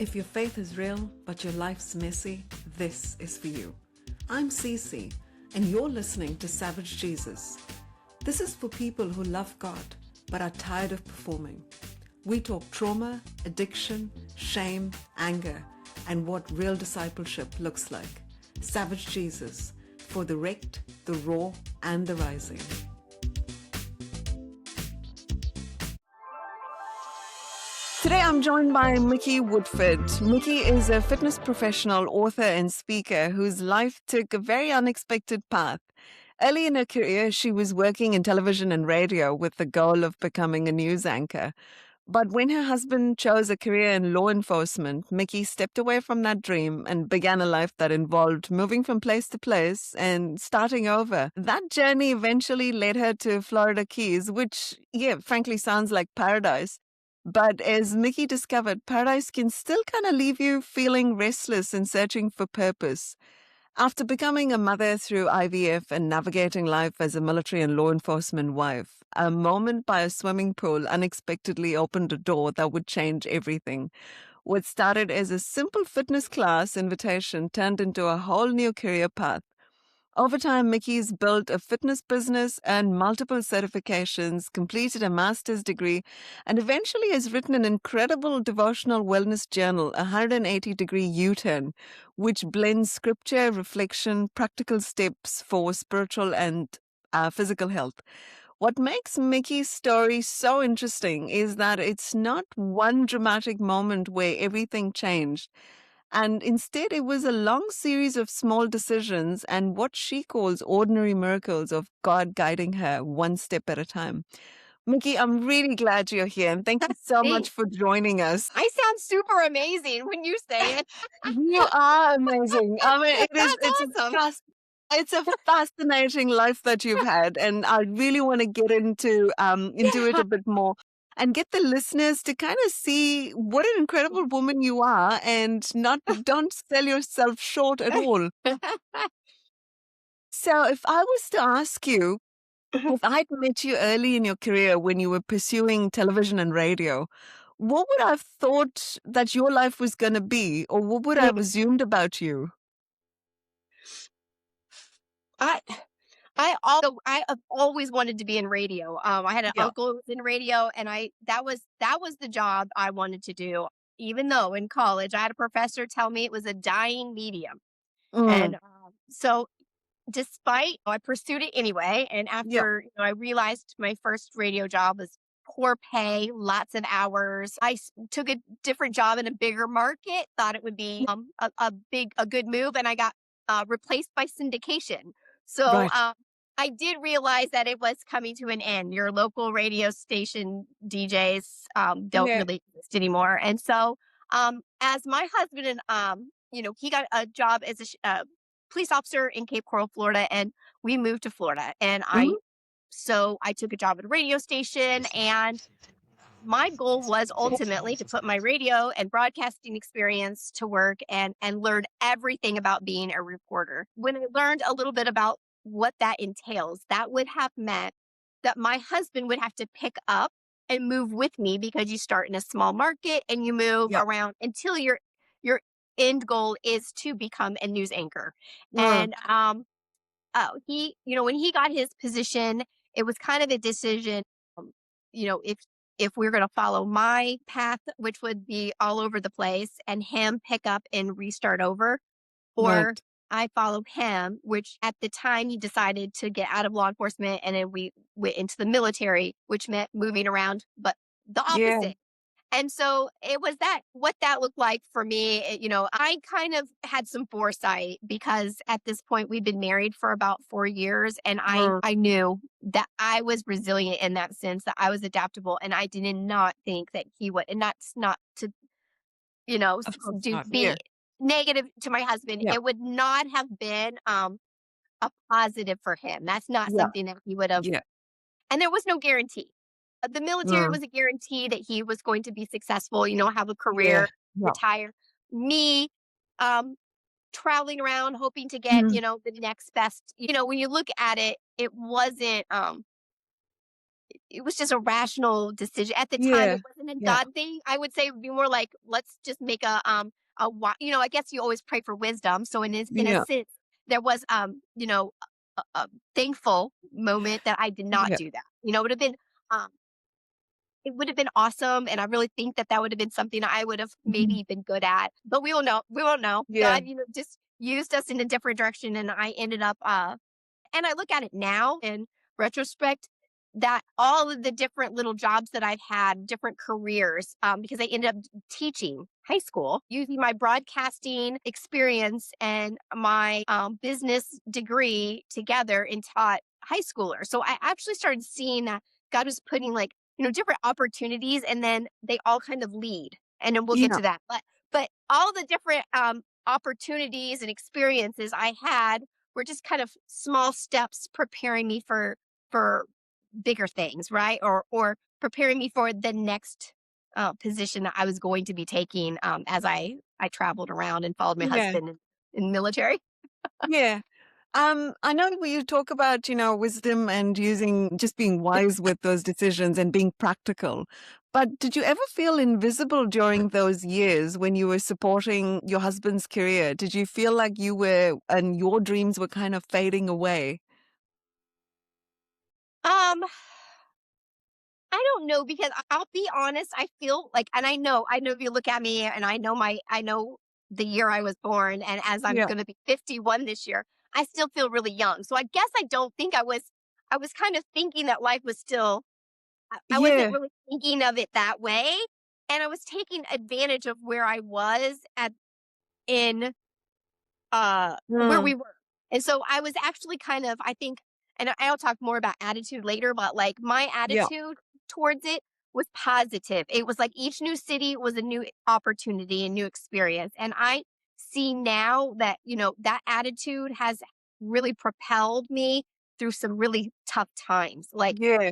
If your faith is real, but your life's messy, this is for you. I'm Cece, and you're listening to Savage Jesus. This is for people who love God, but are tired of performing. We talk trauma, addiction, shame, anger, and what real discipleship looks like. Savage Jesus, for the wrecked, the raw, and the rising. Today I'm joined by Micki Woodford. Micki is a fitness professional, author, and speaker whose life took a very unexpected path. Early in her career, she was working in television and radio with the goal of becoming a news anchor. But when her husband chose a career in law enforcement, Micki stepped away from that dream and began a life that involved moving from place to place and starting over. That journey eventually led her to Florida Keys, which, frankly sounds like paradise. But as Micki discovered, paradise can still kind of leave you feeling restless and searching for purpose. After becoming a mother through IVF and navigating life as a military and law enforcement wife, a moment by a swimming pool unexpectedly opened a door that would change everything. What started as a simple fitness class invitation turned into a whole new career path. Over time, Micki's built a fitness business, earned multiple certifications, completed a master's degree, and eventually has written an incredible devotional wellness journal, a 180-degree U-turn, which blends scripture, reflection, practical steps for spiritual and physical health. What makes Micki's story so interesting is that it's not one dramatic moment where everything changed. And instead, it was a long series of small decisions and what she calls ordinary miracles of God guiding her one step at a time. Micki, I'm really glad you're here, and thank you so much for joining us. I sound super amazing when you say it. You are amazing. I mean, Awesome. It's a fascinating life that you've had, and I really want to get into it a bit more and get the listeners to kind of see what an incredible woman you are, and don't sell yourself short at all. So, if I was to ask you, if I'd met you early in your career when you were pursuing television and radio, what would I have thought that your life was going to be, or what would I have assumed about you? I have always wanted to be in radio. I had an Yeah. uncle who was in radio, and that was the job I wanted to do. Even though in college I had a professor tell me it was a dying medium, and so despite I pursued it anyway. And Yeah. after I realized my first radio job was poor pay, lots of hours. Took a different job in a bigger market. Thought it would be a good move, and I got replaced by syndication. So Right. I did realize that it was coming to an end. Your local radio station DJs don't Yeah. really exist anymore. And so as my husband and he got a job as a police officer in Cape Coral, Florida, and we moved to Florida. And Mhm. I took a job at a radio station, and my goal was ultimately to put my radio and broadcasting experience to work and learn everything about being a reporter. When I learned a little bit about what that entails, that would have meant that my husband would have to pick up and move with me, because you start in a small market and you move Yep. around until your end goal is to become a news anchor. Mm. And when he got his position, it was kind of a decision, um, if we're going to follow my path, which would be all over the place, and him pick up and restart over, or Right. I followed him, which at the time he decided to get out of law enforcement, and then we went into the military, which meant moving around, but the Yeah. opposite. And so it was what that looked like for me. I kind of had some foresight, because at this point we'd been married for about 4 years, and Mm. I knew that I was resilient in that sense, that I was adaptable, and I did not think that he would. And that's not to, Of course do not. Yeah. be negative to my husband. Yeah. It would not have been a positive for him. That's not Yeah. something that he would have, Yeah. and there was no guarantee. The military Mm. was a guarantee that he was going to be successful, have a Yeah. career, Yeah. retire. Me, um, traveling around hoping to get, Mhm. the next best. When you look at it, it wasn't it was just a rational decision. At the time, Yeah. it wasn't a Yeah. God thing. I would say it would be more like, let's just make I guess you always pray for wisdom. So in a Yeah. sense, there was, a thankful moment that I did not Yeah. do that. Um, it would have been awesome, and I really think that that would have been something I would have Mhm. maybe been good at, but we will know. We won't know. Yeah. God, just used us in a different direction, and I ended up, and I look at it now in retrospect that all of the different little jobs that I've had, different careers, because I ended up teaching high school using my broadcasting experience and my business degree together and taught high schoolers. So I actually started seeing that God was putting like, different opportunities and then they all kind of lead. And then we'll get Yeah. to that. But all the different opportunities and experiences I had were just kind of small steps preparing me for bigger things, right? Or preparing me for the next position that I was going to be taking as I traveled around and followed my Yeah. husband in military. Yeah. I know when you talk about, wisdom and using just being wise with those decisions and being practical. But did you ever feel invisible during those years when you were supporting your husband's career? Did you feel like you were and your dreams were kind of fading away? Um, I don't know because I'll be honest, I feel like, and I know if you look at me and I know the year I was born, and as I'm Yeah. going to be 51 this year, I still feel really young. So I guess I don't think I was kind of thinking that life was still, I wasn't Yeah. really thinking of it that way. And I was taking advantage of where I was in where Mm, we were. And so I was actually kind of, I think, and I'll talk more about attitude later, but like my yeah. attitude towards it was positive. It was like each new city was a new opportunity, a new experience. And I see now that, that attitude has really propelled me through some really tough times. Like Yeah.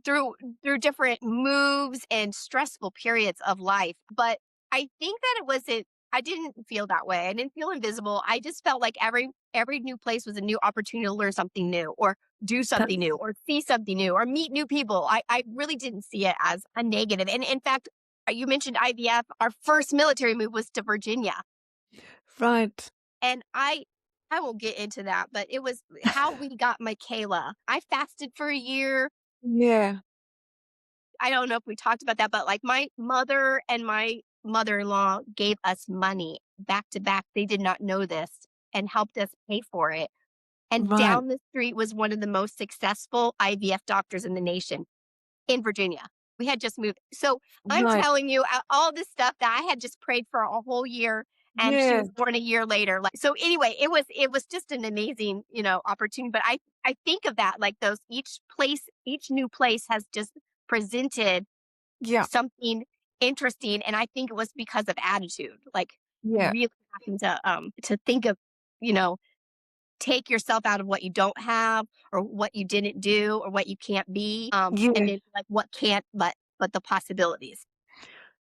through through different moves and stressful periods of life. But I think that I didn't feel that way. I didn't feel invisible. I just felt like every new place was a new opportunity to learn something new or do something new That's or see something new or meet new people. I really didn't see it as a negative. And in fact, you mentioned IVF. Our first military move was to Virginia. right. And I won't get into that, but it was how we got Michaela. I fasted for a year. Yeah. I don't know if we talked about that, but like my mother and my mother-in-law gave us money back to back. They did not know this and helped us pay for it. And Right. down the street was one of the most successful IVF doctors in the nation in Virginia. We had just moved. So I'm Right. telling you all this stuff that I had just prayed for a whole year and she Yeah. was born a year later. Like so anyway, it was just an amazing, opportunity. But I think of that like those each new place has just presented Yeah. something interesting, and I think it was because of attitude, like, Yeah. really having to think of, you know, take yourself out of what you don't have or what you didn't do or what you can't be, and Yeah. then, like, what can't but the possibilities.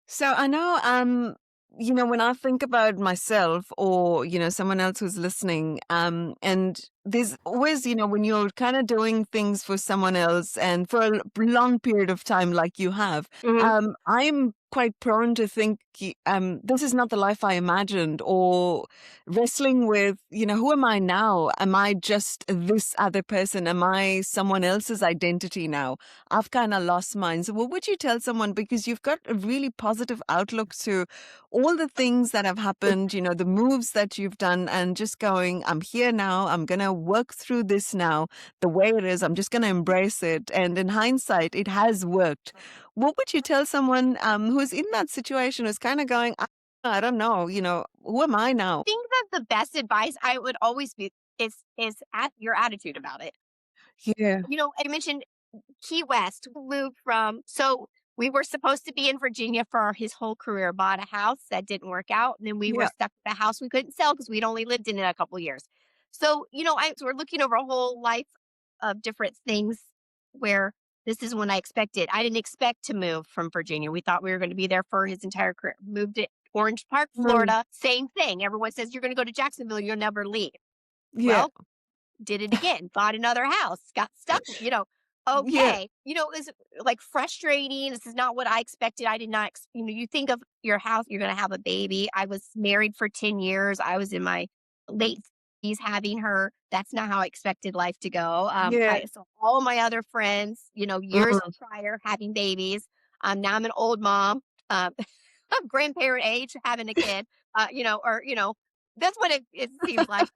So I know, when I think about myself or, someone else who's listening, and there's always, when you're kind of doing things for someone else and for a long period of time, like you have, Mhm. I'm quite prone to think, this is not the life I imagined, or wrestling with, who am I now? Am I just this other person? Am I someone else's identity now? I've kind of lost mine. So, what would you tell someone? Because you've got a really positive outlook to all the things that have happened, the moves that you've done, and just going, I'm here now. I'm going to work through this now the way it is. I'm just going to embrace it. And in hindsight, it has worked. What would you tell someone who's in that situation, who's kind of going, I don't know, who am I now? Think that the best advice I would always be is at your attitude about it. Yeah. I mentioned Key West moved from so we were supposed to be in Virginia for his whole career, bought a house that didn't work out, and then we were Yeah. stuck with a house we couldn't sell because we'd only lived in it a couple years. So, so we're looking over a whole life of different things where this is when I expected. I didn't expect to move from Virginia. We thought we were going to be there for his entire career. Moved to Orange Park, Mm, Florida, same thing. Everyone says you're going to go to Jacksonville, you'll never leave. yeah. Well, did it again, bought another house, got stuck, Yeah. Okay. It was like frustrating. This is not what I expected. I did not, you think of your house, you're going to have a baby. I was married for 10 years. I was in my late 30s having her. That's not how I expected life to go. Yeah. I saw all my other friends, years Mm. prior having babies. Now I'm an old mom, um, grandparent age, having a kid, or, that's what it seems like.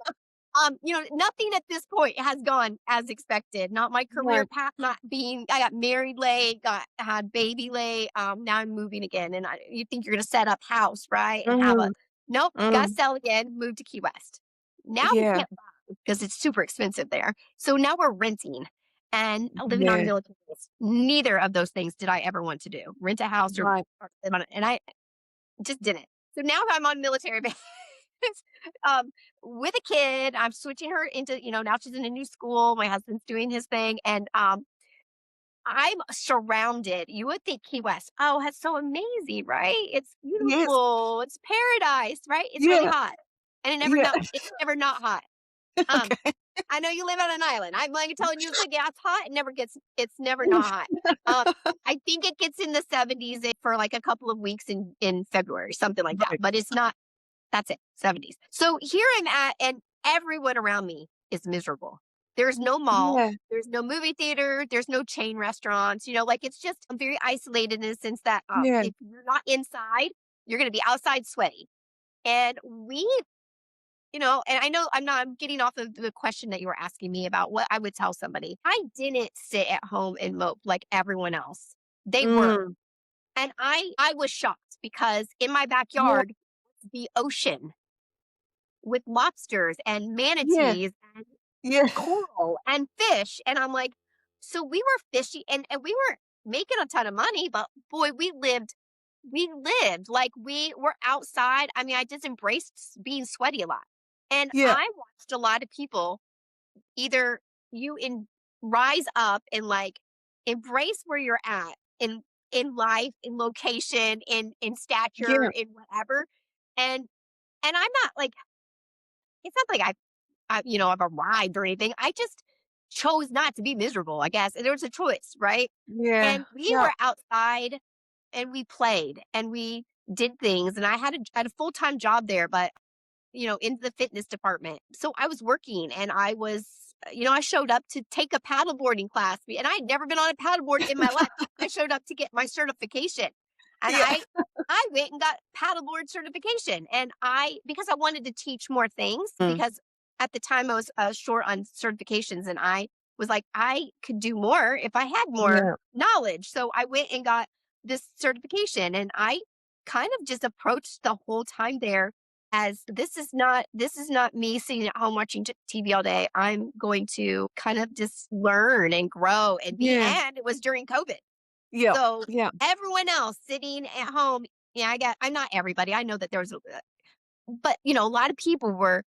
Nothing at this point has gone as expected. Not my Yeah. career path, not being I got married late, had baby late. Now I'm moving again. And you think you're gonna set up house, right? And have a Mm. nope, gotta Mm. sell again, move to Key West. Now we Yeah. can't buy because it's super expensive there. So now we're renting and living on a Yeah. military base. Neither of those things did I ever want to do. Rent a house or, Right. or live on it. And I just didn't. So now I'm on military base. um, with a kid. I'm switching her into, now she's in a new school. My husband's doing his thing. And I'm surrounded. You would think Key West, oh, that's so amazing, right? It's Yes. beautiful. It's paradise, right? It's really Yeah. hot. And Yeah. it's never not hot. Um, Okay. I know you live on an island. I'm like telling you it gets hot. It's never not hot. Um, I think it gets in the 70s for like a couple of weeks in February, something like that. Right. But it's not that's it, 70s. So here I'm at, and everyone around me is miserable. There's no mall, Yeah. there's no movie theater, there's no chain restaurants. Like it's just I'm very isolated in the sense that Yeah. if you're not inside, you're going to be outside sweaty. And and I know I'm getting off of the question that you were asking me about what I would tell somebody. I didn't sit at home and mope like everyone else. They were. Mm. And I was shocked because in my Yeah. backyard, the ocean with lobsters and Yeah. manatees and Yeah. coral and fish. And I'm like, so we were fishing and we weren't making a ton of money, but boy, we lived like we were outside. I mean, I just embraced being sweaty a lot. And Yeah. I watched a lot of people either you in rise up and like embrace where you're at in life, in location, in stature, Yeah. in whatever. And I'm not like it's not like I've arrived or anything. I just chose not to be miserable, I guess. And there was a choice, right? Yeah. And we Yeah. were outside and we played and we did things. And I had a full time job there, but in the fitness department. So I was working and I showed up to take a paddleboarding class and I had never been on a paddleboard in my life. I showed up to get my certification and Yeah. I went and got paddleboard certification and because I wanted to teach more things Mm. because at the time I was short on certifications and I was like, I could do more if I had more Yeah. knowledge. So I went and got this certification and I kind of just approached the whole time there as this is not me sitting at home watching TV all day. I'm going to kind of just learn and grow and be. Yeah. And it was during COVID, Yeah. so Yeah. everyone else sitting at home. Yeah, I'm not everybody. I know that there was, but a lot of people were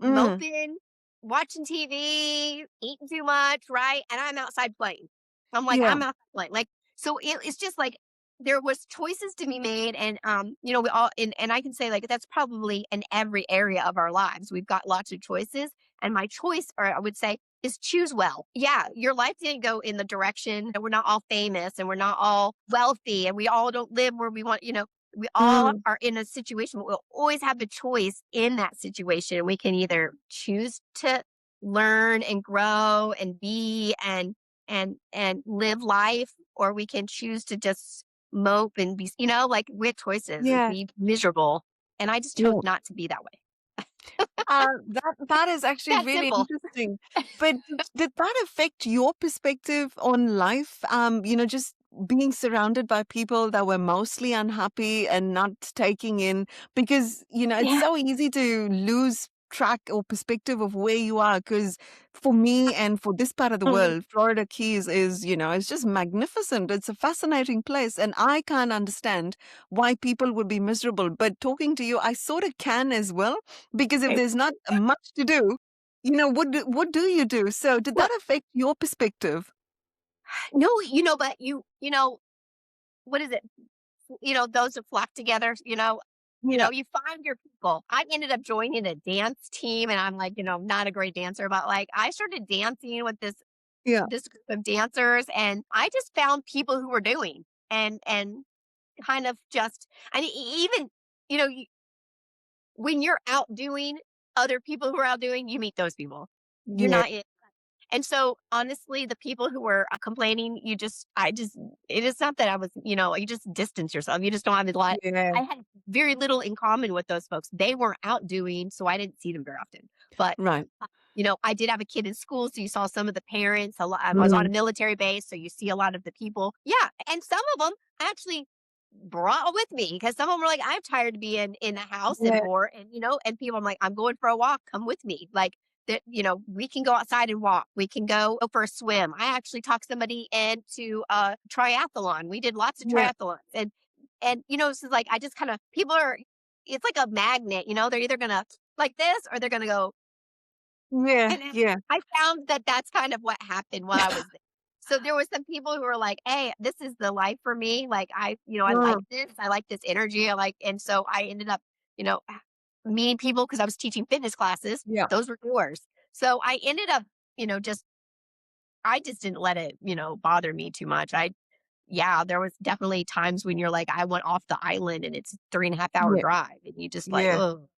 Mm. moping, watching TV, eating too much, right? And I'm outside playing. I'm like, Yeah. I'm outside playing. Like, so it's just like there was choices to be made, and we all and I can say like that's probably in every area of our lives. We've got lots of choices, and my choice, or I would say, is choose well. Yeah, your life didn't go in the direction, and we're not all famous, and we're not all wealthy, and we all don't live where we want. We all Mm. are in a situation, but we'll always have a choice in that situation. We can either choose to learn and grow and be and live life, or we can choose to just mope and be, like we have choices and Yeah. be miserable. And I just chose Yeah. not to be that way. That is actually That really simple. interesting. But did that affect your perspective on life? Just being surrounded by people that were mostly unhappy and not taking in, because, it's Yeah. so easy to lose track or perspective of where you are. Because for me and for this part of the Mhm. world, Florida Keys is just magnificent. It's a fascinating place. And I can't understand why people would be miserable. But talking to you, I sort of can as well, because if there's not much to do, what do you do? So did Well, that affect your perspective? no, but what is it? Those that flock together, Yeah. you find your people. I ended up joining a dance team and I'm like, not a great dancer, but like I started dancing with this Yeah. this group of dancers, and I just found people who were doing and kind of just, and even, you know, when you're outdoing other people who are outdoing, you meet those people. You're Yeah. not in. And so honestly, the people who were complaining, it is not that I was, you just distance yourself. You just don't have a lot. Yeah. I had very little in common with those folks. They weren't out doing, so I didn't see them very often. But, Right. I did have a kid in school, so you saw some of the parents. A lot, I was on Mm. a military base, so you see a lot of the people. Yeah. And some of them actually brought with me because some of them were like, I'm tired of being in the house and Yeah. bored. And, and people, I'm like, I'm going for a walk. Come with me. Like, that, we can go outside and walk. We can go for a swim. I actually talked somebody into a triathlon. We did lots of Yeah. triathlons. And this is like, I just kind of, people are, it's like a magnet, they're either gonna like this or they're gonna go. Yeah. And then Yeah. I found that that's kind of what happened while I was there. So there was some people who were like, "Hey, this is the life for me. Like I like Mm. this. I like this energy. And so I ended up, you know, meeting people because I was teaching fitness classes. Yeah. Those were doors. So I ended up, just I just didn't let it, bother me too much. Yeah, there was definitely times when you're like, I went off the island and it's 3.5 hour Yeah. drive, and you just like, Yeah. oh,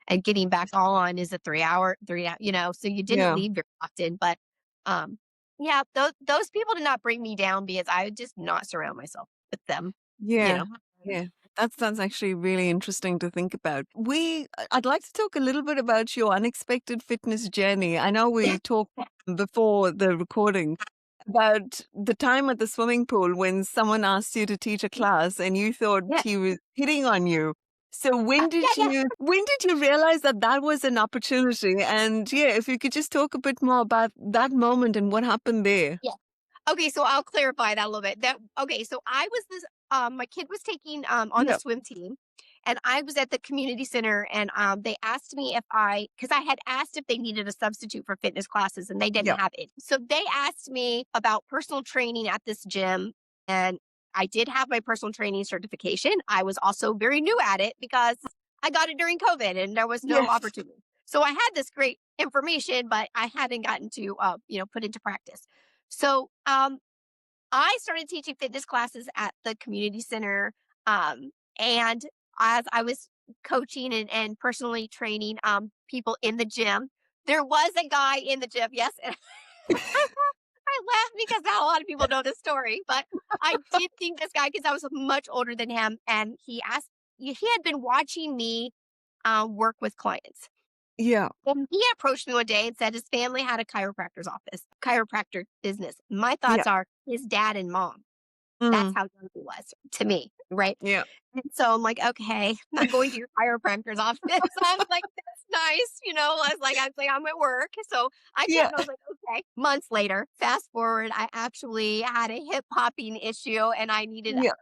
and getting back on is a 3 hour, so you didn't Yeah. leave very often. But um, yeah, those people did not bring me down because I would just not surround myself with them, you Yeah. know. Yeah. That's actually really interesting to think about. I'd like to talk a little bit about your unexpected fitness journey. I know Yeah, we talked before the recording about the time at the swimming pool when someone asked you to teach a class and you thought yeah, he was hitting on you. So yeah, yeah. when did you realize that that was an opportunity? And yeah, if you could just talk a bit more about that moment and what happened there. Yeah. Okay, so I'll clarify that a little bit. So I was this my kid was taking on the Yeah. swim team, and I was at the community center, and they asked me if because I had asked if they needed a substitute for fitness classes and they didn't Yeah. have it. So they asked me about personal training at this gym, and I did have my personal training certification. I was also very new at it because I got it during COVID and there was no Yes. opportunity. So I had this great information, but I hadn't gotten to put into practice. So I started teaching fitness classes at the community center. And as I was coaching and personally training people in the gym, there was a guy in the gym. Yes. And I laugh because not a lot of people know this story, but I did think this guy, because I was much older than him, and he had been watching me work with clients. Yeah. And he approached me one day and said his family had a chiropractor's office, chiropractor business. My Yeah. thoughts are his dad and mom. That's Mm. how young he was to me, right? Yeah. And so I'm like, okay, I'm not going to your chiropractor's office. I was like, that's nice, I was like, I'm at work. So I Yeah. kept, I was like, okay. Months later, fast forward, I actually had a hip popping issue and I needed, Yeah.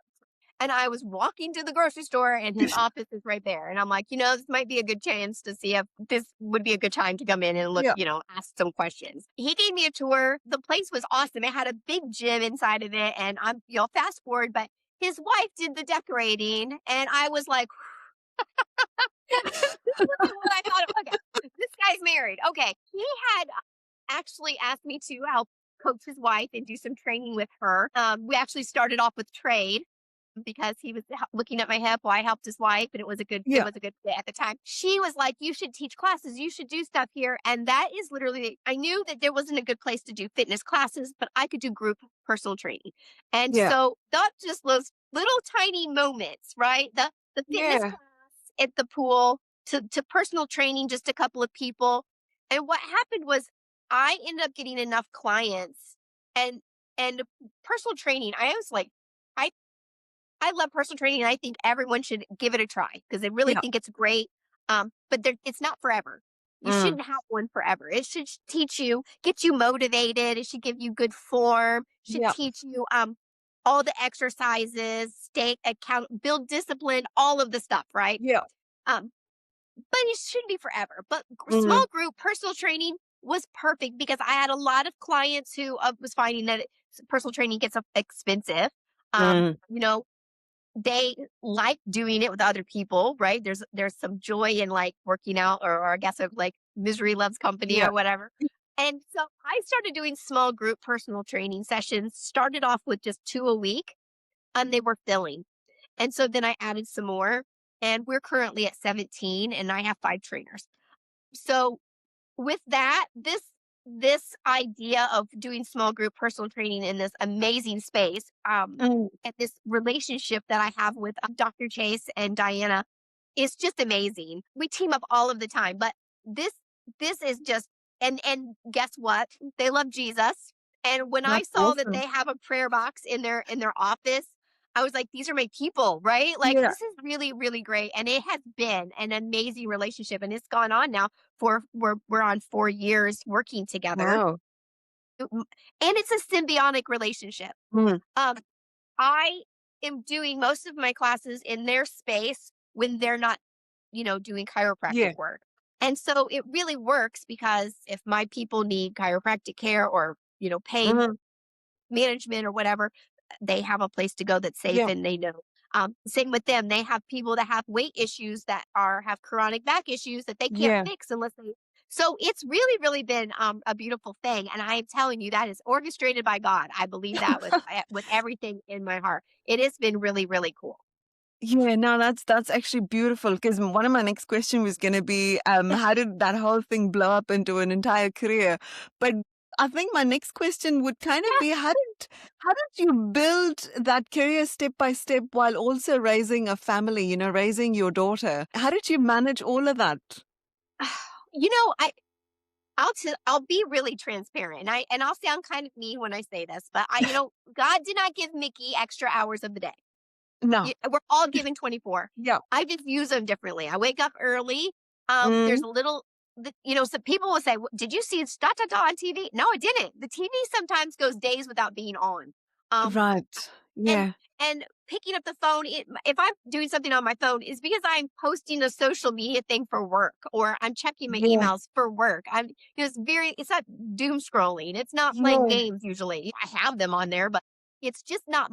and I was walking to the grocery store and his office is right there. And I'm like, this might be a good chance to see if this would be a good time to come in and look, Yeah. ask some questions. He gave me a tour. The place was awesome. It had a big gym inside of it. And fast forward, but his wife did the decorating. And I was like, this wasn't what I thought. Okay, this guy's married. Okay. He had actually asked me to help coach his wife and do some training with her. We actually started off with trade because he was looking at my hip while I helped his wife, and it Yeah. was a good fit at the time. She was like, "You should teach classes. You should do stuff here." And that is literally, I knew that there wasn't a good place to do fitness classes, but I could do group personal training. And Yeah. so that just those little tiny moments, right? The fitness Yeah. class at the pool to personal training, just a couple of people. And what happened was I ended up getting enough clients and personal training. I was like, I I love personal training, and I think everyone should give it a try because I really Yeah. think it's great. But it's not forever. You Mm. shouldn't have one forever. It should teach you, get you motivated. It should give you good form. Should Yeah. teach you all the exercises, stay account, build discipline, all of the stuff, right? Yeah. Um, but it shouldn't be forever. But Mm. small group personal training was perfect because I had a lot of clients who was finding that personal training gets expensive. Um, Mm. you know, they like doing it with other people, right? There's some joy in like working out, or I guess of like misery loves company Yeah. or whatever. And so I started doing small group personal training sessions, started off with just 2 a week, and they were filling. And so then I added some more, and we're currently at 17, and I have 5 trainers. So with that, this idea of doing small group personal training in this amazing space, Mm, and this relationship that I have with Dr. Chase and Diana is just amazing. We team up all of the time, but this this is just and guess what? They love Jesus. And when I that's saw that awesome. they have a prayer box in their office, I was like, these are my people, right? Like Yeah. this is really, really great. And it has been an amazing relationship. And it's gone on now for we're on 4 years working together. Wow. And it's a symbiotic relationship. Mm, Um, I am doing most of my classes in their space when they're not, doing chiropractic yeah. work. And so it really works because if my people need chiropractic care or, pain Mhm, management or whatever, they have a place to go that's safe yeah. and they know. Same with them. They have people that have weight issues that have chronic back issues that they can't Yeah. fix unless they. So it's really, really been a beautiful thing, and I am telling you that is orchestrated by God. I believe that with everything in my heart. It has been really, really cool. Yeah, no, that's actually beautiful because one of my next question was gonna be, how did that whole thing blow up into an entire career? But I think my next question would kind of Yeah. be, how did you build that career step by step while also raising a family, raising your daughter? How did you manage all of that? You know, I'll be really transparent, and I'll sound kind of mean when I say this, but God did not give Mickey extra hours of the day. No. We're all given 24. Yeah. I just use them differently. I wake up early. There's Mm, a little, some people will say, Did you see da da da on TV?" No, I didn't. The TV sometimes goes days without being on. Um, right. and Yeah. and picking up the phone, if I'm doing something on my phone, is because I'm posting a social media thing for work or I'm checking my Yeah. emails for work. It's not doom scrolling. It's not playing Yeah. games usually. I have them on there, but it's just not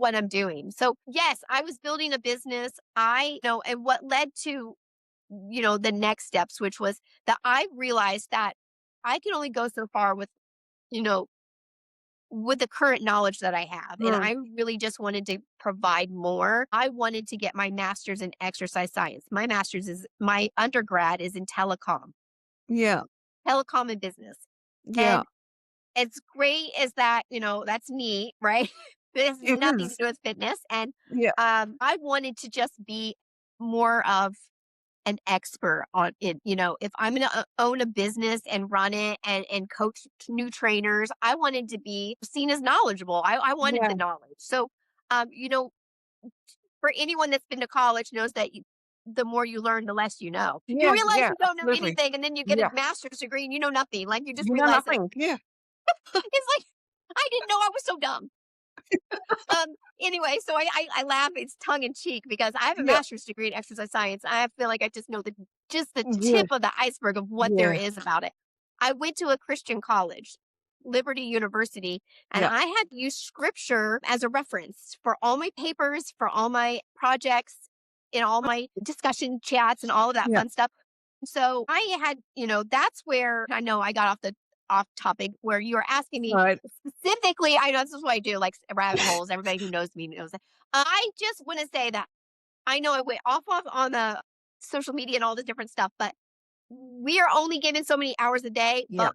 what I'm doing. So yes, I was building a business. And what led to, the next steps, which was that I realized that I can only go so far you know, with the current knowledge that I have. And Mm, I really just wanted to provide more. I wanted to get my master's in exercise science. My undergrad is in yeah. telecom and business. Yeah. And as great as that, that's neat, right? It has It nothing to is. do with fitness. And Yeah. I wanted to just be more of an expert on it. If I'm going to own a business and run it and coach new trainers, I wanted to be seen as knowledgeable. I wanted Yeah. the knowledge. So, for anyone that's been to college knows that the more you learn, the less you know. You Yeah. realize Yeah. you don't know Absolutely. anything, and then you get a Yeah. master's degree and you know nothing. Like you just You know realize that nothing. Yeah. it's like I didn't know I was so dumb. Anyway, so I laugh, it's tongue in cheek because I have a Yeah. master's degree in exercise science. I feel like I just know the Yeah. tip of the iceberg of what there Yeah. is about it. I went to a Christian college, Liberty University, and Yeah. I had to use scripture as a reference for all my papers, for all my projects, in all my discussion chats and all of that Yeah. fun stuff. So I had, that's where I know I got off topic where you were asking me Right. specifically. I know this is what I do, like rabbit holes. Everybody who knows me knows that. I just want to say that I know I went off on the social media and all the different stuff, but we are only given so many hours a day, Yeah. but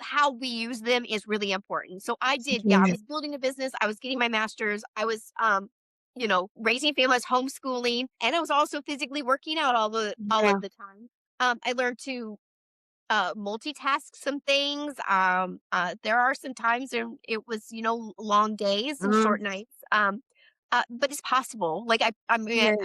how we use them is really important. So I Yeah. was building a business, I was getting my master's, I was raising families, homeschooling, and I was also physically working out all Yeah. of the time. I learned to multitask some things. There are some times when it was, long days and Mm, short nights. But it's possible. Like I mean, yeah.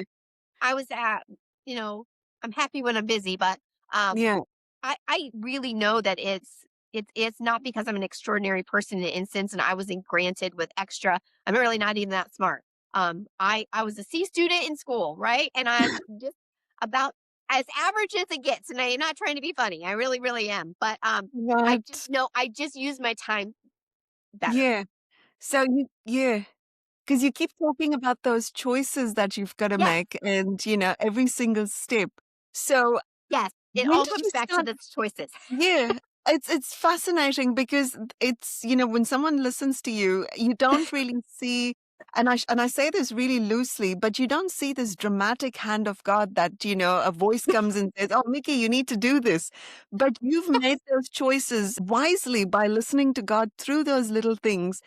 I was at, you know, I'm happy when I'm busy, but um, Yeah. I really know that it's not because I'm an extraordinary person in an instance, and I wasn't granted with extra. I'm really not even that smart. I was a C student in school, right? And I'm just about as average as it gets. And I'm not trying to be funny. I really, really am. But I just Right. know I just use my time better. Yeah. So yeah. Because you keep talking about those choices that you've got to Yes, make and, every single step. So yes. It when all did comes you back to start? the choices. Yeah. It's fascinating because it's, when someone listens to you, you don't really see, and I say this really loosely, but you don't see this dramatic hand of God that, a voice comes and says, "Oh, Mickey, you need to do this." But you've made those choices wisely by listening to God through those little things.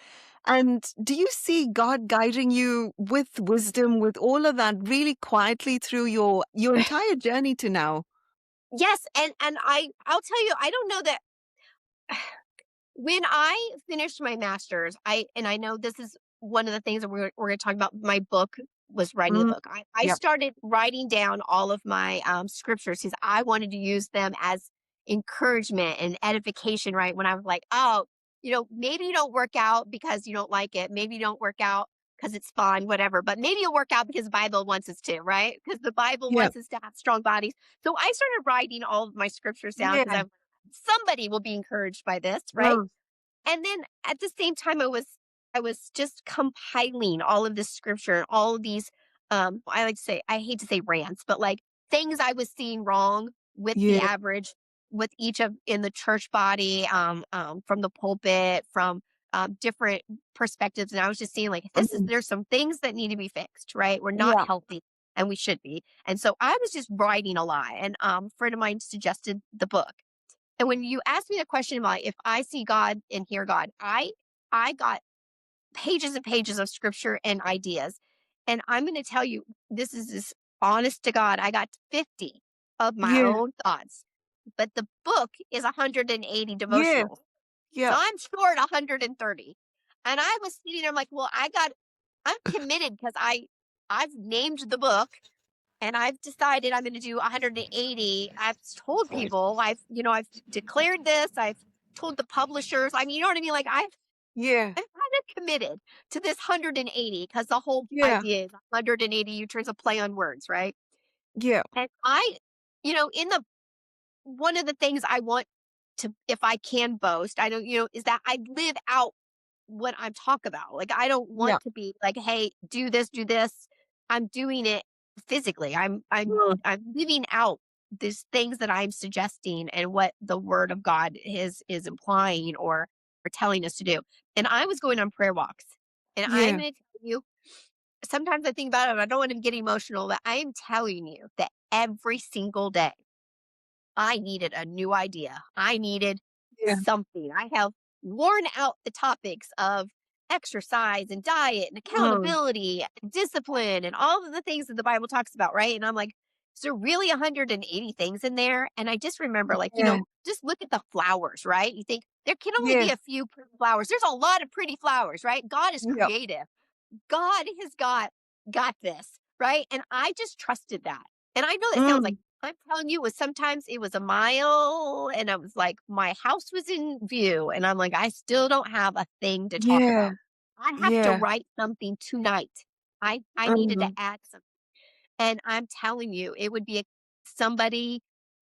And do you see God guiding you with wisdom, with all of that really quietly through your entire journey to now? Yes, and I'll tell you, I don't know that when I finished my master's, I know this is one of the things that we're going to talk about. My book was writing the Mm, book. I yep. started writing down all of my scriptures because I wanted to use them as encouragement and edification. Right when I was like, oh, maybe you don't work out because you don't like it. Maybe you don't work out because it's fun, whatever. But maybe you'll work out because the Bible wants us to, right? Because the Bible Yep. wants us to have strong bodies. So I started writing all of my scriptures down because Yeah. I'm somebody will be encouraged by this, right? Mm, And then at the same time, I was just compiling all of this scripture and all of these, I like to say, I hate to say rants, but like things I was seeing wrong with the yeah. average, with each of in the church body, from the pulpit, from different perspectives. And I was just seeing like, Mhm. there's some things that need to be fixed, right? We're not Yeah. healthy and we should be. And so I was just writing a lot. And a friend of mine suggested the book. And when you asked me the question about if I see God and hear God, I got pages and pages of scripture and ideas. And I'm going to tell you, this is as honest to God. I got 50 of my Yeah. own thoughts, but the book is 180 Yeah. devotionals. So Yeah. I'm short 130. And I was sitting there, I'm like, well, I'm committed because I've named the book and I've decided I'm going to do 180. I've told people, I've declared this. I've told the publishers. I mean, you know what I mean? Like Yeah. I'm kind of committed to this 180 because the whole Yeah. idea is 180 you turns a play on words, right? Yeah. And in the one of the things I want to, if I can boast, I don't, is that I live out what I'm talk about. Like I don't Yeah. want to be like, hey, do this, do this. I'm doing it physically. Mm, I'm living out these things that I'm suggesting and what the word of God is implying or telling us to do. And I was going on prayer walks. And I'm yeah. gonna tell you, sometimes I think about it and I don't want to get emotional, but I am telling you that every single day I needed a new idea. I needed Yeah. something. I have worn out the topics of exercise and diet and Mm, accountability and discipline and all of the things that the Bible talks about, right? And I'm like, is there really 180 things in there? And I just remember, like, yeah. just look at the flowers, right? You think there can only Yeah. be a few pretty flowers. There's a lot of pretty flowers, right? God is Yep. creative. God has got this, right? And I just trusted that. And I know that sounds like Mm, I'm telling you, sometimes it was a mile and I was like, my house was in view. And I'm like, I still don't have a thing to talk yeah. about. I have to Yeah. write something tonight. I needed to Mm, add something. And I'm telling you, it would be somebody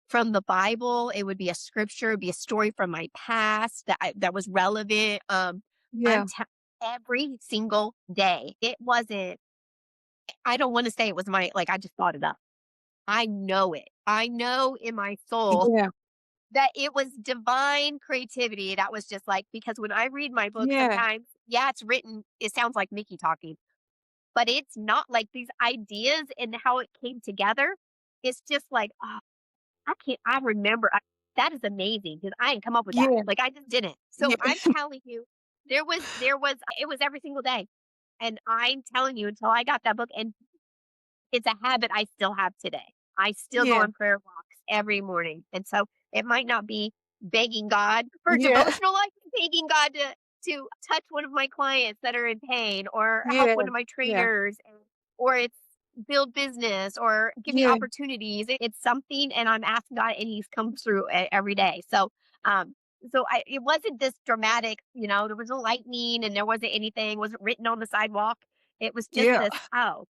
from the Bible. It would be a scripture, it'd be a story from my past that was relevant. I'm yeah. every single day. It wasn't, I don't want to say it was like I just thought it up. I know it. I know in my soul Yeah. that it was divine creativity. That was just like, because when I read my book Yeah. sometimes, yeah, it's written, it sounds like Mickey talking, but it's not like these ideas and how it came together. It's just like, oh, I remember that is amazing because I didn't come up with that. Yeah. Like I just didn't. So Yeah. I'm telling you, it was every single day. And I'm telling you, until I got that book, and it's a habit I still have today. I still go Yeah. on prayer walks every morning. And so it might not be begging God for Yeah. devotional life, begging God to touch one of my clients that are in pain or help Yeah. one of my Yeah. trainers or it's build business or give me Yeah. opportunities. It's something and I'm asking God and he's come through every day. Um it wasn't this dramatic, there was no lightning and there wasn't anything, wasn't written on the sidewalk. It was just Yeah. this, oh,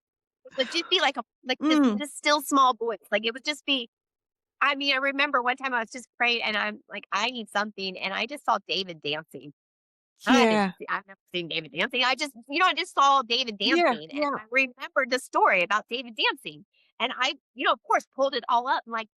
it would just be like Mm, this still small voice. Like it would just be, I mean, I remember one time I was just praying and I'm like, I need something. And I just saw David dancing. yeah. I've never seen David dancing. I just saw David Yeah. dancing and Yeah. I remembered the story about David dancing. And of course pulled it all up. I'm like,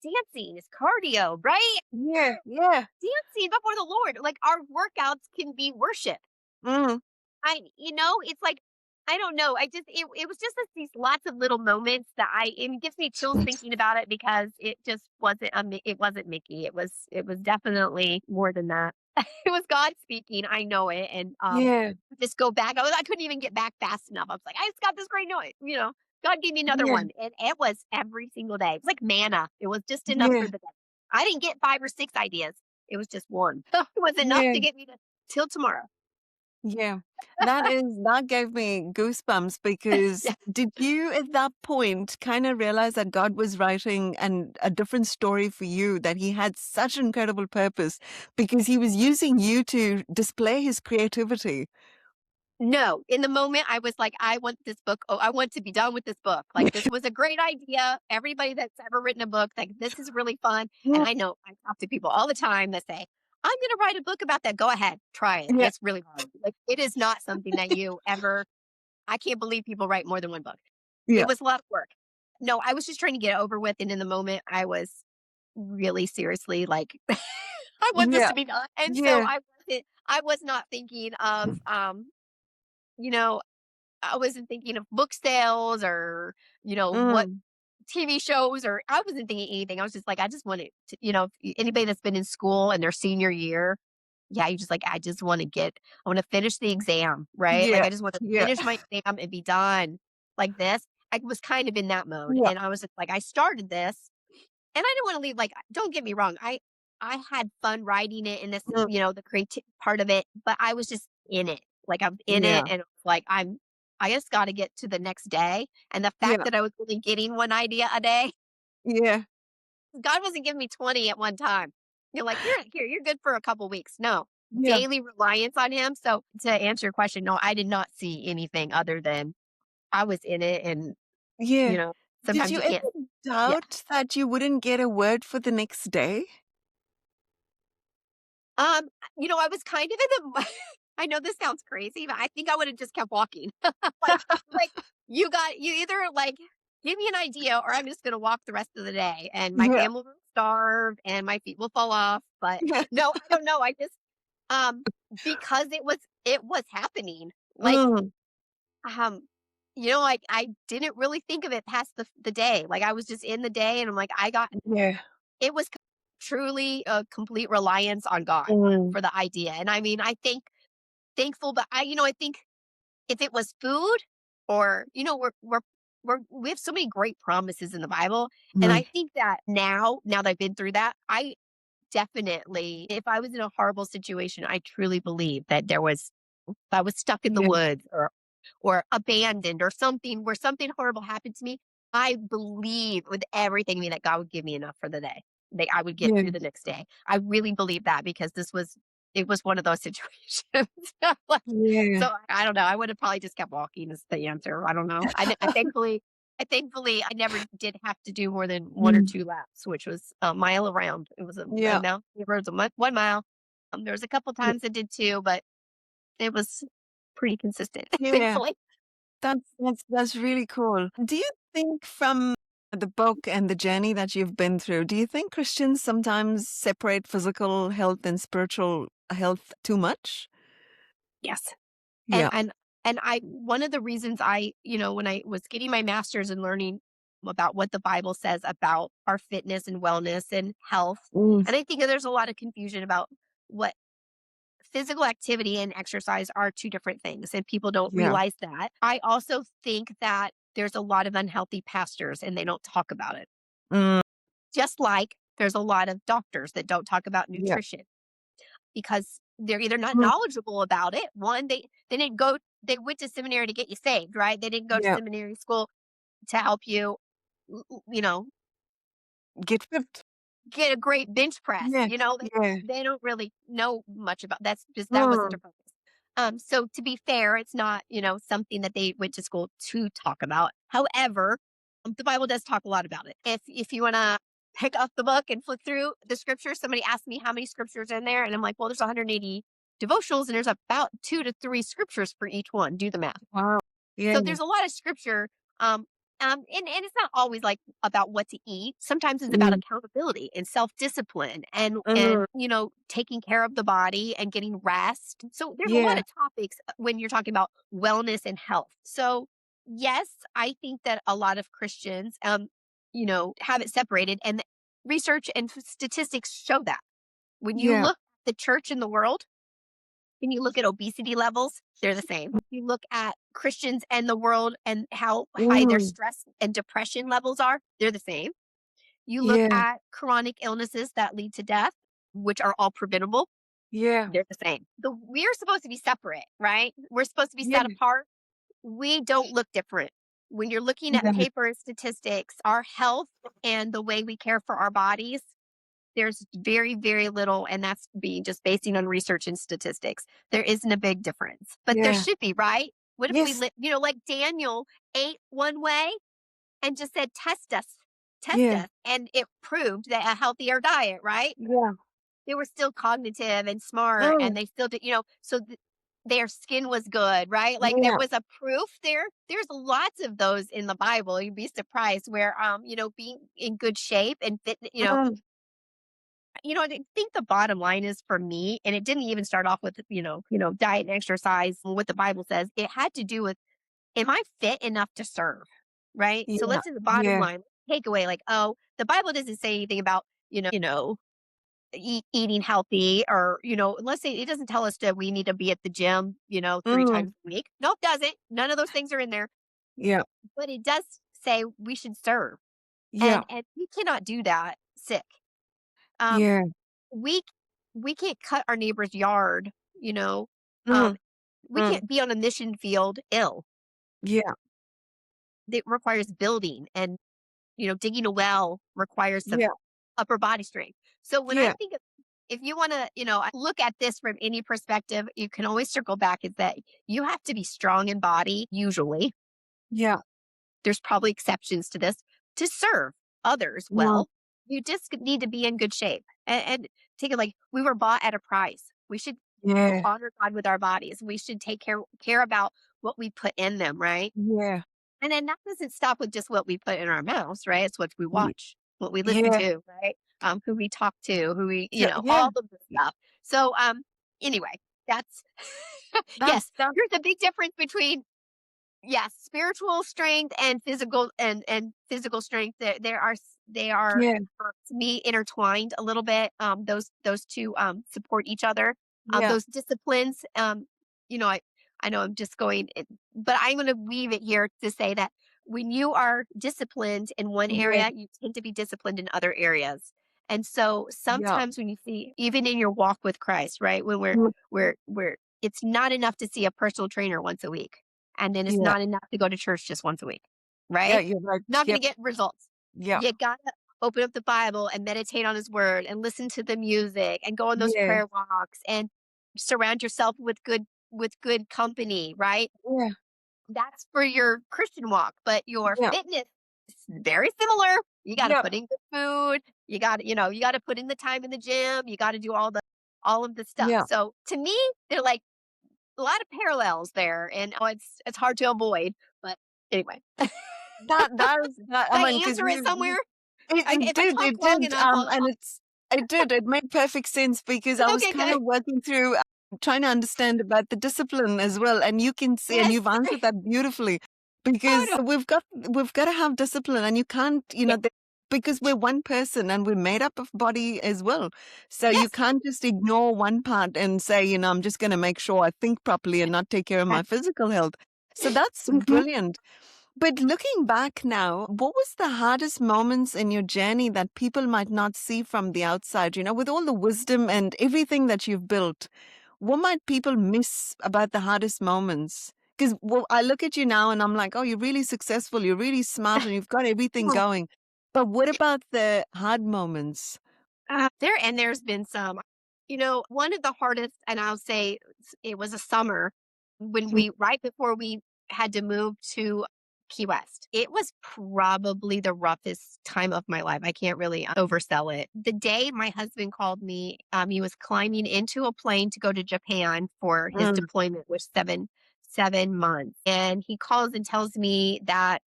dancing is cardio, right? Yeah, yeah. Dancing before the Lord. Like our workouts can be worship. Mm, It's like, I don't know. It was just these lots of little moments that it gives me chills thinking about it because it just wasn't, it wasn't Mickey. It was definitely more than that. It was God speaking. I know it. And, yeah, just go back. I couldn't even get back fast enough. I was like, I just got this great noise, God gave me another yeah, one. And it was every single day. It was like manna. It was just enough yeah, for the day. I didn't get 5 or 6 ideas. It was just one. It was enough yeah. to get me to till tomorrow. Yeah, that gave me goosebumps because Yeah. did you at that point kind of realize that God was writing a different story for you, that he had such incredible purpose because he was using you to display his creativity? No, in the moment, I was like, I want this book. Oh, I want to be done with this book. Like, this was a great idea. Everybody that's ever written a book, like, this is really fun. And Mm, I know I talk to people all the time that say, I'm going to write a book about that. Go ahead, try it. yeah, It's really hard. Like, it is not something that you ever, I can't believe people write more than one book. yeah, It was a lot of work. No, I was just trying to get it over with. And in the moment, I was really seriously like, I want this yeah, to be done. And so yeah, I was not thinking of, you know, I wasn't thinking of book sales or, what mm, TV shows, or I wasn't thinking anything. I was just like, I just wanted to, anybody that's been in school in their senior year, yeah, you just like, I want to finish the exam, right? Like, yeah, I just want to yeah, finish my exam and be done like this. I was kind of in that mode. yeah, And I was just like, I started this and I didn't want to leave. Like, don't get me wrong. I had fun writing it in this, mm, the creative part of it, but I was just in it. Like, I'm in it yeah, and it's like I just got to get to the next day. And the fact yeah, that I was only getting one idea a day, yeah, God wasn't giving me 20 at one time. You're like, you're good for a couple weeks. No, yeah, daily reliance on him. So to answer your question, no, I did not see anything other than I was in it. And, you yeah. know, Did sometimes you you can't. ever Yeah. doubt that you wouldn't get a word for the next day? Um, I was kind of in the I know this sounds crazy, but I think I would have just kept walking. Like you either like give me an idea or I'm just gonna walk the rest of the day and my Yeah, family will starve and my feet will fall off. But yeah, no, I don't know. I just um because it was happening. Like mm, um I didn't really think of it past the day. Like I was just in the day and I'm like yeah, it was truly a complete reliance on God mm, for the idea. And I mean, I think thankful, but I think if it was food or, we have so many great promises in the Bible. And mm, I think that now that I've been through that, I definitely, if I was in a horrible situation, I truly believe that if I was stuck in the yeah, woods or abandoned or something where something horrible happened to me, I believe with everything in me that God would give me enough for the day. That I would get yeah, through the next day. I really believe that because it was one of those situations. Like, yeah, so I don't know. I would have probably just kept walking is the answer. I don't know. I never did have to do more than one or mm, two laps, which was a mile around. It was a yeah, mile. It was 1 mile. There was a couple yeah, times I did two, but it was pretty consistent, yeah. thankfully. That's really cool. Do you think from the book and the journey that you've been through, do you think Christians sometimes separate physical health and spiritual health too much? Yes. And Yeah. and and I one of the reasons when I was getting my master's and learning about what the Bible says about our fitness and wellness and health, Mm, and I think that there's a lot of confusion about what physical activity and exercise are two different things, and people don't yeah. realize that. I also think that there's a lot of unhealthy pastors and they don't talk about it. Mm, Just like there's a lot of doctors that don't talk about yeah. nutrition because they're either not Mm, knowledgeable about it. One, they didn't go they went to seminary to get you saved, right? They didn't go to yeah. seminary school to help you, you know, Get fit. get a great bench press. Yeah. Yeah. They don't really know much about that wasn't Mm, their focus. So to be fair, it's not, something that they went to school to talk about. However, the Bible does talk a lot about it. If you want to pick up the book and flick through the scriptures, somebody asked me how many scriptures are in there, and I'm like, well, there's 180 devotionals, and there's about 2 to 3 scriptures for each one. Do the math. wow. Yeah. So there's a lot of scripture. Um, And it's not always like about what to eat. Sometimes it's about Mm. accountability and self-discipline and Mm. taking care of the body and getting rest. So there's a lot Yeah. of topics when you're talking about wellness and health. So yes, I think that a lot of Christians have it separated, and the research and statistics show that. When you Yeah. look at the church in the world, when you look at obesity levels, they're the same. You look at Christians and the world and how high their Mm. stress and depression levels are, they're the same. You look Yeah. at chronic illnesses that lead to death, which are all preventable, Yeah. they're the same. We're supposed to be separate, right? We're supposed to be Yeah. set apart. We don't look different. When you're looking at Yeah. paper and statistics, our health and the way we care for our bodies, there's very, very little, and that's being just basing on research and statistics. There isn't a big difference, but there Yeah. should be, right? What if we, Yes. like Daniel ate one way and just said, test Yeah. us. And it proved that a healthier diet, right? Yeah. They were still cognitive and smart Mm. and they still did, so their skin was good, right? Like there Yeah. was a proof there. There's lots of those in the Bible. You'd be surprised where, being in good shape and fit, Mm. I think the bottom line is for me, and it didn't even start off with, diet and exercise, what the Bible says. It had to do with, am I fit enough to serve? Right. So Yeah. let's do the bottom Yeah. line takeaway. Like, oh, the Bible doesn't say anything about, eating healthy or, let's say it doesn't tell us that we need to be at the gym, three Mm. times a week. Nope, doesn't. None of those things are in there, Yeah. but it does say we should serve. Yeah. And we cannot do that sick. Um, Yeah. we we can't cut our neighbor's yard, um, Mm. we Mm. can't be on a mission field ill. Yeah. It requires building and, digging a well requires some Yeah. upper body strength. So when I Yeah. think of, if you want to, look at this from any perspective, you can always circle back is that you have to be strong in body, usually. Yeah. There's probably exceptions to this to serve others Mm. well. You just need to be in good shape and take it like we were bought at a price. We should Yeah. honor God with our bodies. We should take care about what we put in them, right? Yeah. And then that doesn't stop with just what we put in our mouths, right? It's what we Ye watch, what we listen Yeah. to, right? Who we talk to, who we, So yeah. all of the stuff. So, anyway, that's That's yes. that. There's a big difference between yes, spiritual strength and physical and physical strength. They are Yeah. to me intertwined a little bit. Those two support each other. Yeah. Those disciplines. I know I'm just going, but I'm going to weave it here to say that when you are disciplined in one Yeah. area, you tend to be disciplined in other areas. And so Yeah. sometimes when you see, even in your walk with Christ, right, when Mm. we're it's not enough to see a personal trainer once a week, and then it's Yeah. not enough to go to church just once a week, Yeah, right? you're right. Not going Yep. to get results. Yeah. You got to open up the Bible and meditate on his word and listen to the music and go on those Yeah. prayer walks and surround yourself with good company, right? Yeah. That's for your Christian walk, but your Yeah. fitness is very similar. You got to Yep. put in good food. You got to put in the time in the gym. You got to do all of the stuff. Yeah. So to me, they're like a lot of parallels there, and it's hard to avoid. But anyway, did That is that, I I mean, 'cause answer it you somewhere? it If I did, talk it long did, enough, and it did, it made perfect sense because I was okay, kind good. of working through, trying to understand about the discipline as well, and you can see and Yes. you've answered that beautifully Oh because no. we've got to have discipline, and you can't, Yeah. because we're one person and we're made up of body as well. So you Yes. can't just ignore one part and say, I'm just gonna make sure I think properly and not take care of my physical health. So that's brilliant. But looking back now, what was the hardest moments in your journey that people might not see from the outside? With all the wisdom and everything that you've built, what might people miss about the hardest moments? Because I look at you now and I'm like, oh, you're really successful, you're really smart, and you've got everything going. But what about the hard moments? There's been some. One of the hardest, and I'll say it was a summer when Mm. right before we had to move to Key West. It was probably the roughest time of my life. I can't really oversell it. The day my husband called me, he was climbing into a plane to go to Japan for his Mm. deployment with 7 months. And he calls and tells me that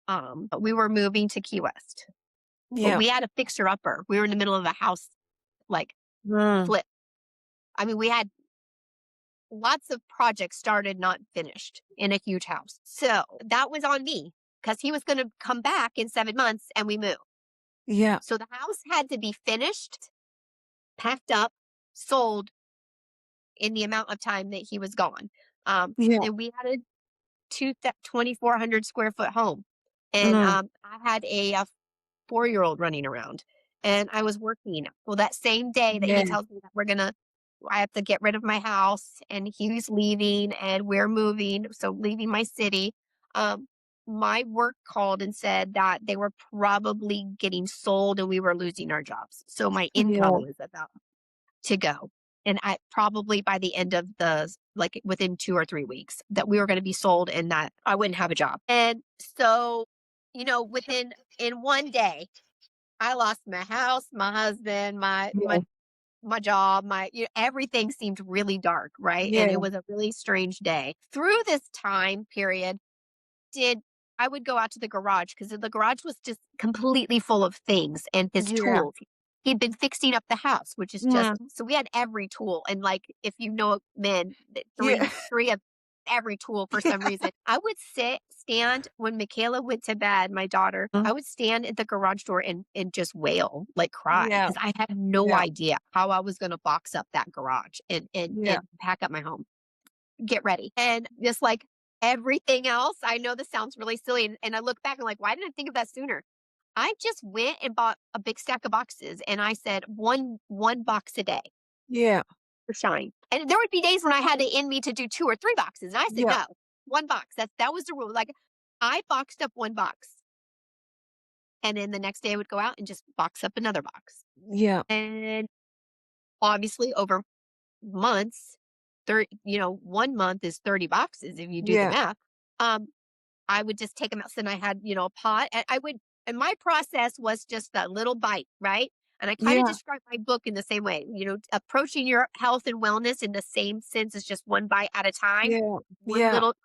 we were moving to Key West. But Yeah. we had a fixer upper. We were in the middle of a house like Mm. flip. I mean, we had lots of projects started, not finished in a huge house. So that was on me because he was going to come back in 7 months and we moved. Yeah. So the house had to be finished, packed up, sold in the amount of time that he was gone. Yeah. And we had a 2,400 square foot home. And Mm. I had a 4-year-old running around and I was working. Well, that same day that Yeah. he tells me that I have to get rid of my house and he's leaving and we're moving. So leaving my city. Um, my work called and said that they were probably getting sold and we were losing our jobs. So my income Yeah. was about to go. And I probably by the end of like within 2 or 3 weeks that we were going to be sold and that I wouldn't have a job. And so, within in one day, I lost my house, my husband, Yeah. my job, everything seemed really dark, right? And Yeah. it was a really strange day. Through this time period, did I would go out to the garage because the garage was just completely full of things and his Yeah. tools. He'd been fixing up the house, which is Mm. just so we had every tool. And like if you know men, Yeah. three of every tool for some reason. I would stand when Michaela went to bed, my daughter, Mm. I would stand at the garage door and just wail, like cry, Yeah. because I had no Yeah. idea how I was gonna box up that garage Yeah. and pack up my home, get ready. And just like everything else, I know this sounds really silly. And I look back and like, why didn't I think of that sooner? I just went and bought a big stack of boxes and I said one box a day Yeah. for shine. And there would be days when I had to in me to do 2 or 3 boxes. And I said, Yeah. no, one box. That was the rule. Like I boxed up one box. And then the next day I would go out and just box up another box. Yeah. And obviously over months, 1 month is 30 boxes if you do the Yeah. math. Um, I would just take them out. So then I had, a pot and and my process was just a little bite, right? And I kind of Yeah. describe my book in the same way, approaching your health and wellness in the same sense as just one bite at a time, Yeah. one Yeah. little,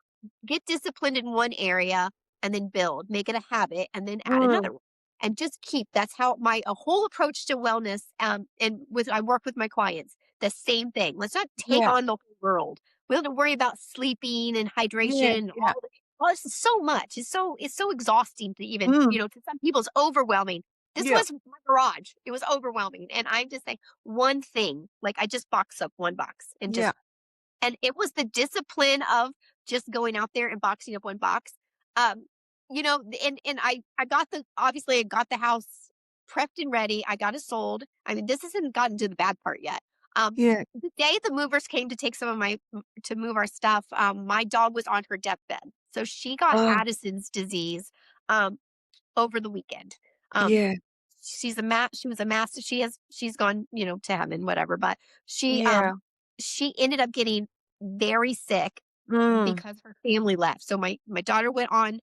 get disciplined in one area and then build, make it a habit and then add Mm. another one. And just keep that's how my a whole approach to wellness and with I work with my clients the same thing. Let's not take Yeah. on the whole world. We don't have to worry about sleeping and Yeah. hydration and Yeah. well, it's so much. It's so exhausting to even, Mm. to some people it's overwhelming. This Yeah. was my garage. It was overwhelming. And I'm just saying one thing, like I just box up one box Yeah. and it was the discipline of just going out there and boxing up one box. Um, and I got obviously I got the house prepped and ready. I got it sold. I mean, this hasn't gotten to the bad part yet. Yeah. The day the movers came to take some of to move our stuff, my dog was on her deathbed. So she got Oh. Addison's disease um, over the weekend. Um, Yeah. she was a master. She's gone, to heaven, whatever. But she Yeah. she ended up getting very sick Mm. because her family left. So my daughter went on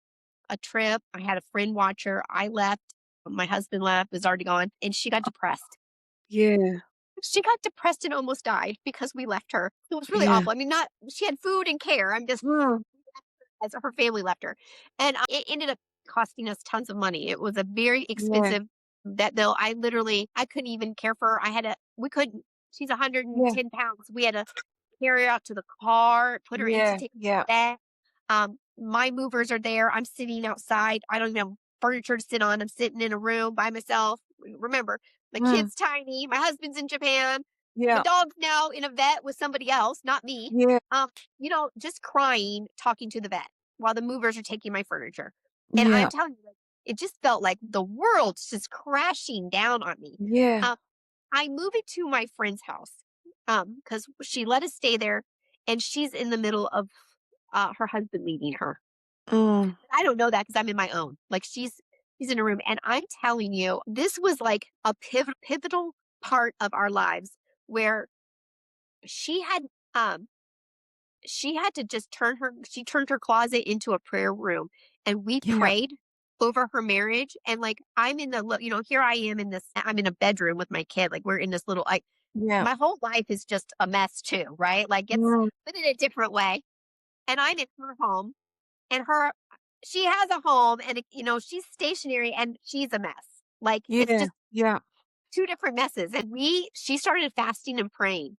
a trip. I had a friend watch her. I left. My husband left, was already gone, and she got depressed. Yeah. She got depressed and almost died because we left her. It was really Yeah. awful. I mean, not she had food and care. I'm just Mm. as her family left her, and it ended up costing us tons of money. It was a very Yeah. expensive vet bill. I couldn't even care for her. We couldn't. She's Yeah. 110 pounds. We had to carry her out to the car, put her in to Yeah. take Yeah. a vet. My movers are there. I'm sitting outside. I don't even have furniture to sit on. I'm sitting in a room by myself. Remember, my Mm. kid's tiny. My husband's in Japan. My Yeah. dog's now in a vet with somebody else, not me. Yeah. Just crying, talking to the vet while the movers are taking my furniture. And I'm Yeah. telling you, like, it just felt like the world's just crashing down on me. Yeah. Um, I move into my friend's house because she let us stay there, and she's in the middle of her husband leaving her. Mm. I don't know that because I'm in my own. Like she's in a room, and I'm telling you, this was like a pivotal part of our lives where she had um she had to just she turned her closet into a prayer room and we Yeah. prayed over her marriage and like here I am I'm in a bedroom with my kid like we're in this little like Yeah. my whole life is just a mess too, right? Like it's Mm. but in a different way. and I'm in her home, and she has a home, and she's stationary, and she's a mess. Like, it's Yeah. just Yeah. two different messes. And she started fasting and praying.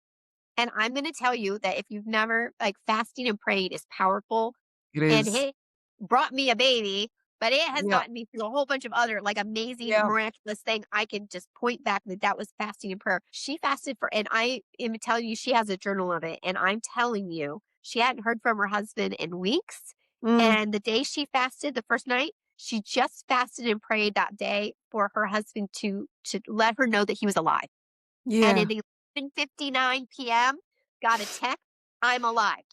And I'm going to tell you that if you've never, like, fasting and praying is powerful, It and is. it brought me a baby, but it has Yeah. gotten me through a whole bunch of other, like, amazing, Yeah. miraculous thing. I can just point back that was fasting and prayer. She fasted and I am telling you, she has a journal of it. And I'm telling you, she hadn't heard from her husband in weeks. Mm. And the day she fasted, the first night, she just fasted and prayed that day for her husband to let her know that he was alive. And Yeah. at 11:59 p.m., got a text, "I'm alive."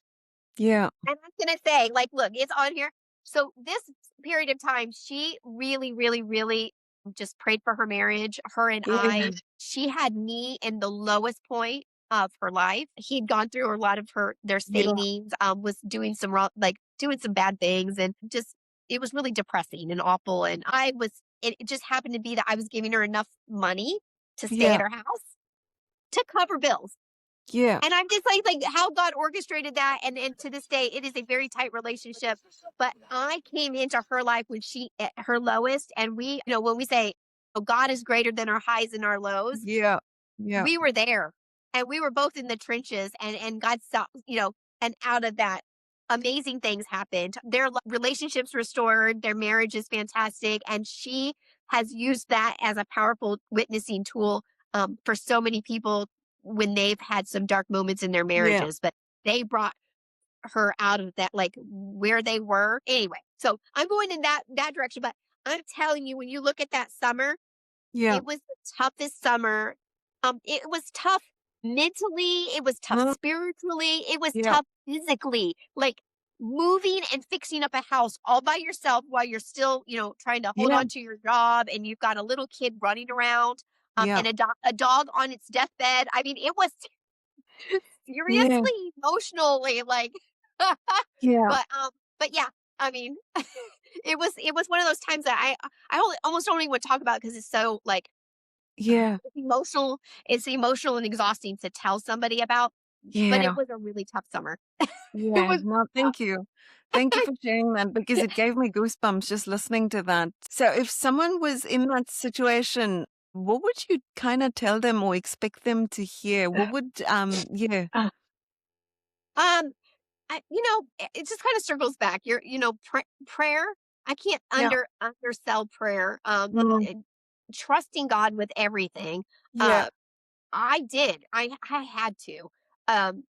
Yeah. And I'm gonna say, like, look, it's on here. So this period of time, she really, really, really just prayed for her marriage. Her and Yeah. she had me in the lowest point of her life. He'd gone through a lot of their Yeah. savings, was doing some wrong, like doing some bad things, and just it was really depressing and awful. And it just happened to be that I was giving her enough money to stay Yeah. at her house to cover bills. Yeah. And I'm just like how God orchestrated that, and to this day, it is a very tight relationship. But I came into her life when she at her lowest, and when we say, "Oh, God is greater than our highs and our lows," Yeah. Yeah. we were there, and we were both in the trenches, and God saw, and out of that, amazing things happened. Their relationships restored, their marriage is fantastic, and she has used that as a powerful witnessing tool, for so many people when they've had some dark moments in their Yeah. marriages. But they brought her out of that, like, where they were. Anyway, so I'm going in that direction, but I'm telling you, when you look at that summer, Yeah. it was the toughest summer. It was tough mentally, it was tough Mm. spiritually, it was Yeah. tough physically. Like, moving and fixing up a house all by yourself while you're still, trying to hold Yeah. on to your job, and you've got a little kid running around, Yeah. and a dog on its deathbed. I mean, it was Yeah. seriously emotionally, like, Yeah. but yeah, I mean, it was one of those times that I almost don't even want to talk about, because it's so, like, Yeah. it's emotional. It's emotional and exhausting to tell somebody about, but it Yeah. was a really tough summer. It Yeah. was No, tough. thank you. Thank you for sharing that because it gave me goosebumps just listening to that. So if someone was in that situation, what would you kind of tell them or expect them to hear? What would yeah. Um, it just kind of circles back. Prayer. I can't Yeah. undersell prayer. Mm. And trusting God with everything. Yeah. Uh, I did. I had to. Um,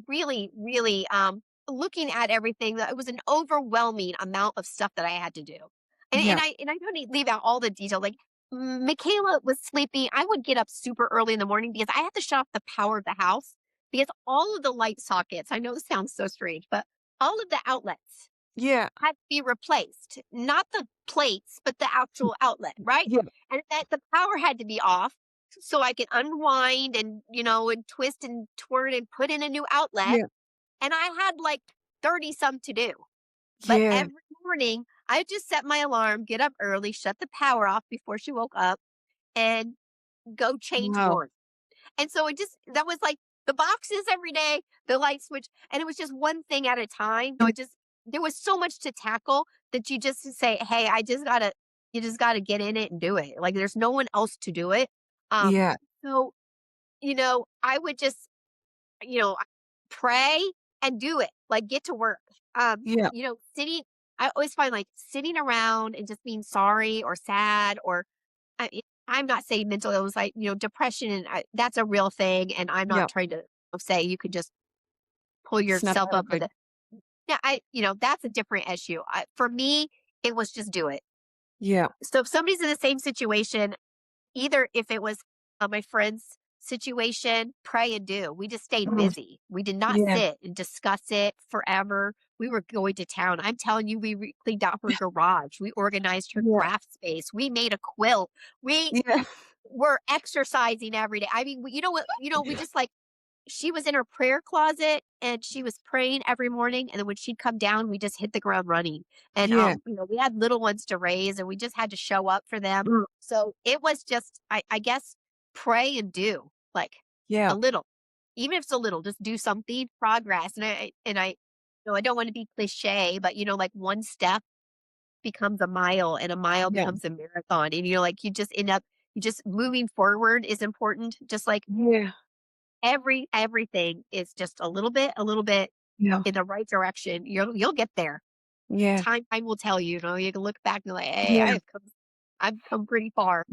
really, really, looking at everything, that it was an overwhelming amount of stuff that I had to do. And Yeah. I don't leave out all the detail. Like, Michaela was sleeping. I would get up super early in the morning because I had to shut off the power of the house, because all of the light sockets, I know this sounds so strange, but all of the outlets Yeah. had to be replaced. Not the plates, but the actual outlet, right? Yeah. And that the power had to be off so I could unwind and twist and twirl and put in a new outlet. Yeah. And I had like 30 some to do. But Yeah. every morning, I just set my alarm, get up early, shut the power off before she woke up, and go change Wow. one. And so that was like the boxes every day, the light switch, and it was just one thing at a time. There was so much to tackle that you just say, "Hey, you just gotta get in it and do it." Like, there's no one else to do it. Um, Yeah. so, I would just, you know, pray and do it. Like, get to work. Yeah. Sitting, I always find, like, sitting around and just being sorry or sad, or I'm not saying mental illness, like, depression, and that's a real thing. And I'm Yeah. not trying to say you could just pull Snap yourself out up of with it. it. Yeah, that's a different issue. For me, it was just do it. Yeah. So if somebody's in the same situation, either if it was, my friend's situation, pray and do. We just stayed Mm. busy. We did not Yeah. sit and discuss it forever. We were going to town. I'm telling you, we cleaned out her garage. We organized her Yeah. craft space. We made a quilt. We Yeah. were exercising every day. I mean, you know what? We just, like, she was in her prayer closet and she was praying every morning. And then when she'd come down, we just hit the ground running. And, Yeah. we had little ones to raise, and we just had to show up for them. Mm. So it was just, I guess, pray and do, like, Yeah. a little, even if it's a little, just do something, progress. And I No, I don't want to be cliche, but like one step becomes a mile and a mile Yeah. becomes a marathon. And like, you just moving forward is important. Just like Yeah. everything is just a little bit Yeah. in the right direction. You'll get there. Yeah. Time will tell you, you can look back and be like, hey, Yeah. I've come pretty far.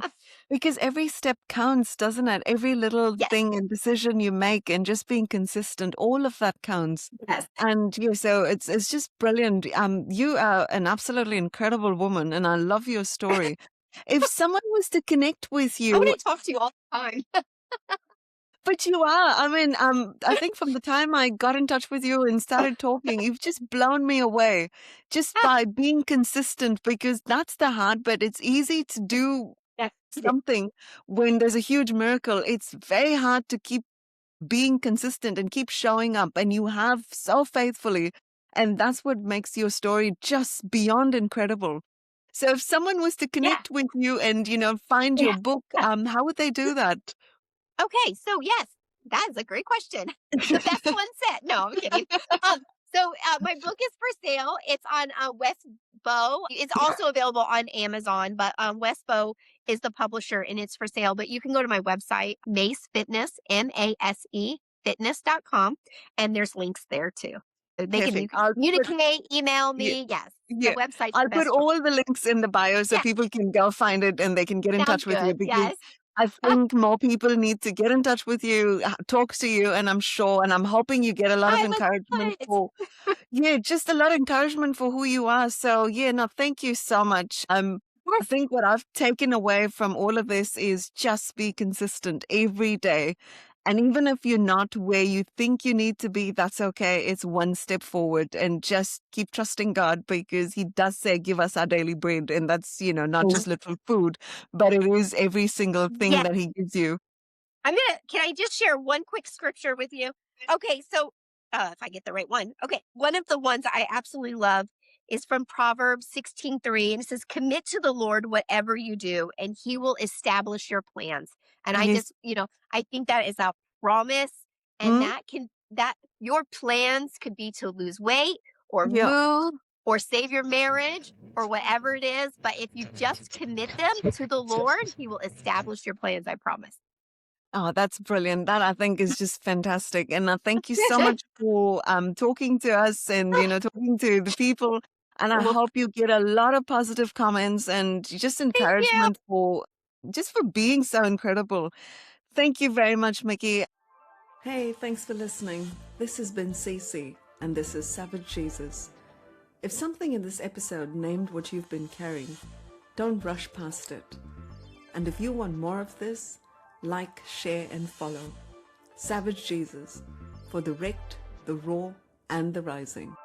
Because every step counts, doesn't it? Every little Yes. thing and decision you make and just being consistent, all of that counts. Yes. And so it's just brilliant. You are an absolutely incredible woman, and I love your story. If someone was to connect with I you, want to talk to you all the time. but you are, I mean, I think from the time I got in touch with you and started talking, you've just blown me away just by being consistent, because that's the hard bit. It's easy to do Yes. something when there's a huge miracle. It's very hard to keep being consistent and keep showing up, and you have so faithfully. And that's what makes your story just beyond incredible. So if someone was to Yeah. connect with you and, find your Yeah. book, how would they do that? Okay, so yes, that is a great question. The best one set. No, I'm kidding. Um, my book is for sale. It's on Westbow. It's also available on Amazon, but Westbow is the publisher and it's for sale. But you can go to my website, Mase Fitness, Mase fitness.com, and there's links there too. So you Perfect. can communicate, email Yeah, me. Yes, the yeah. website's the I'll put best choice. all the links in the bio so Yes, people can go find it and they can get in sounds touch with you, good. because Yes. I think more people need to get in touch with you, talk to you, and I'm sure, and I'm hoping you get a lot of I encouragement would. for, yeah, just a lot of encouragement for who you are. So yeah, no, thank you so much. I think what I've taken away from all of this is just be consistent every day. And even if you're not where you think you need to be, that's okay. It's one step forward, and just keep trusting God, because He does say, give us our daily bread. And that's, not just little food, but it is every single thing Yes. that He gives you. Can I just share one quick scripture with you? Okay, so if I get the right one. Okay, one of the ones I absolutely love is from Proverbs 16:3, and it says, commit to the Lord whatever you do, and he will establish your plans. And Yes. I think that is a promise, and Mm? that your plans could be to lose weight or Yeah. move or save your marriage or whatever it is. But if you just commit them to the Lord, he will establish your plans, I promise. Oh, that's brilliant. That I think is just fantastic. And thank you so much for talking to us and, talking to the people. And I Well, hope you get a lot of positive comments and just thank you. encouragement for being so incredible. Thank you very much, Micki. Hey, thanks for listening. This has been Cece, and this is Savage Jesus. If something in this episode named what you've been carrying, don't rush past it. And if you want more of this, like, share, and follow Savage Jesus for the wrecked, the raw, and the rising.